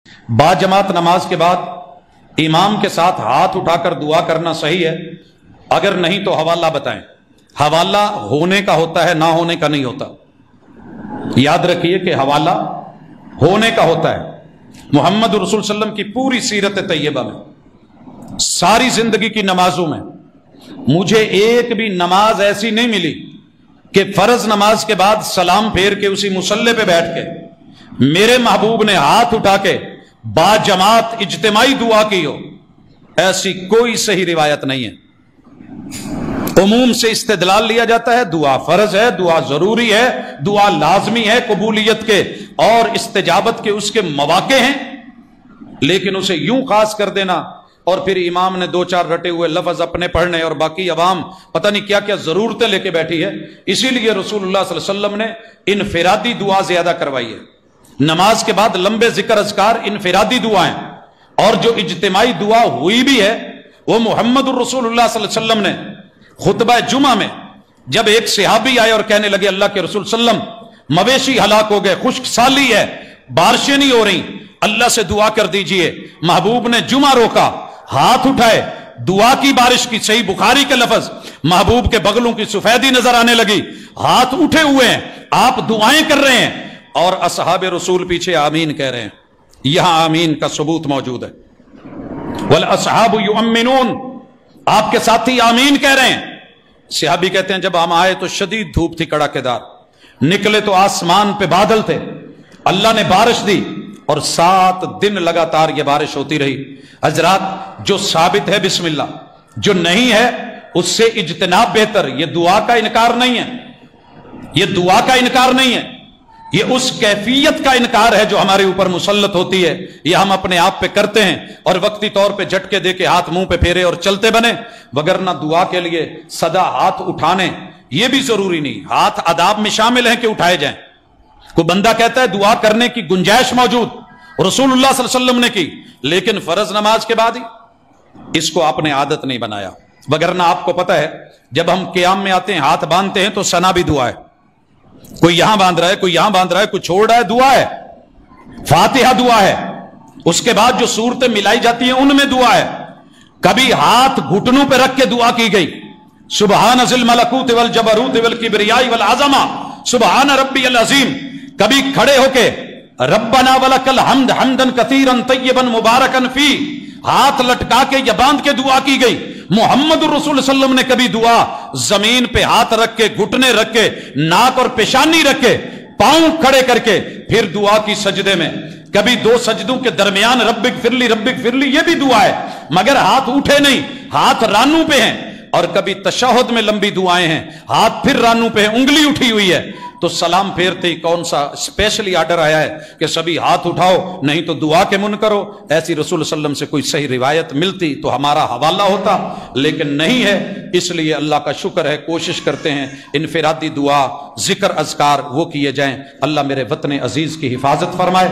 बाजमात नमाज के बाद इमाम के साथ हाथ उठाकर दुआ करना सही है? अगर नहीं तो हवाला बताएं। हवाला होने का होता है, ना होने का नहीं होता। याद रखिए कि हवाला होने का होता है। मोहम्मद रसूल सल्लम की पूरी सीरत तैयबा में, सारी जिंदगी की नमाजों में मुझे एक भी नमाज ऐसी नहीं मिली कि फर्ज नमाज के बाद सलाम फेर के उसी मुसल्ले पे बैठ के मेरे महबूब ने हाथ उठा के बाजमात इज्तिमाई दुआ की हो। ऐसी कोई सही रिवायत नहीं है। उमूम से इस्तेदलाल लिया जाता है, दुआ फर्ज है, दुआ जरूरी है, दुआ लाजमी है, कबूलियत के और इस्तेजाबत के उसके मौके हैं, लेकिन उसे यूं खास कर देना और फिर इमाम ने दो चार रटे हुए लफ्ज अपने पढ़ने और बाकी अवाम पता नहीं क्या क्या जरूरतें लेके बैठी है। इसीलिए रसूलुल्लाह सल्लल्लाहु अलैहि वसल्लम ने इनफिरादी दुआ ज्यादा करवाई है। नमाज के बाद लंबे जिक्र अज़कार इनफिरादी दुआएं, और जो इज्तिमाई दुआ हुई भी है वो मोहम्मद रसूलुल्लाह सल्लल्लाहु अलैहि वसल्लम ने खुतबा जुमा में जब एक सहाबी आए और कहने लगे अल्लाह के रसूल सल्लम मवेशी हलाक हो गए, खुश्क साली है, बारिशें नहीं हो रही, अल्लाह से दुआ कर दीजिए। महबूब ने जुमा रोका, हाथ उठाए, दुआ की बारिश की। सही बुखारी के लफ्ज, महबूब के बगलों की सफेदी नजर आने लगी, हाथ उठे हुए हैं, आप दुआएं कर रहे हैं और असहाबे रसूल पीछे आमीन कह रहे हैं। यहां आमीन का सबूत मौजूद है। वल असहाबु युअम्मिनून, आपके साथी आमीन कह रहे हैं। सहाबी कहते हैं जब हम आए तो शदीद धूप थी, कड़ाकेदार, निकले तो आसमान पे बादल थे, अल्लाह ने बारिश दी और 7 दिन लगातार ये बारिश होती रही। हजरात, जो साबित है बिस्मिल्लाह, जो नहीं है उससे इज्तिनाब बेहतर। ये दुआ का इनकार नहीं है, ये दुआ का इनकार नहीं है, ये उस कैफियत का इनकार है जो हमारे ऊपर मुसल्लत होती है। ये हम अपने आप पे करते हैं और वक्ती तौर पे झटके दे के हाथ मुंह पे फेरे और चलते बने, वगरना दुआ के लिए सदा हाथ उठाने ये भी जरूरी नहीं। हाथ आदाब में शामिल है कि उठाए जाएं। कोई बंदा कहता है दुआ करने की गुंजाइश मौजूद, रसूलुल्लाह सल्लल्लाहु अलैहि वसल्लम ने की, लेकिन फर्ज नमाज के बाद ही। इसको आपने आदत नहीं बनाया। वगरना आपको पता है जब हम क़याम में आते हैं, हाथ बांधते हैं तो सना भी दुआ है। कोई यहां बांध रहा है, कोई यहां बांध रहा है, कोई छोड़ रहा है, दुआ है। फातिहा दुआ है, उसके बाद जो सूरतें मिलाई जाती हैं उनमें दुआ है। कभी हाथ घुटनों पे रख के दुआ की गई, सुबहान ज़िल मलकूत वल जबरूत वल किब्रियाई वल आज़मा सुबहान रब्बियल अज़ीम। कभी खड़े होके रब्बना वलकल हम्द हम्दन कसीरन तय्यबन मुबारकन फी, हाथ लटका के या बांध के दुआ की गई। मोहम्मद रसूल सल्लम ने कभी दुआ जमीन पे हाथ रख के, घुटने रख के, नाक और पेशानी रख के, पांव खड़े करके फिर दुआ की सजदे में। कभी 2 सजदों के दरमियान रब्बिक फिरली ये भी दुआ है, मगर हाथ उठे नहीं, हाथ रानू पे हैं। और कभी तशहुद में लंबी दुआएं हैं, हाथ फिर रानू पे है, उंगली उठी हुई है। तो सलाम फेरते ही कौन सा स्पेशली आर्डर आया है कि सभी हाथ उठाओ, नहीं तो दुआ के मुन करो? ऐसी रसूल सल्लम से कोई सही रिवायत मिलती तो हमारा हवाला होता, लेकिन नहीं है। इसलिए अल्लाह का शुक्र है, कोशिश करते हैं इनफिरादी दुआ, जिक्र अज़कार वो किए जाएं। अल्लाह मेरे वतन अजीज की हिफाजत फरमाए।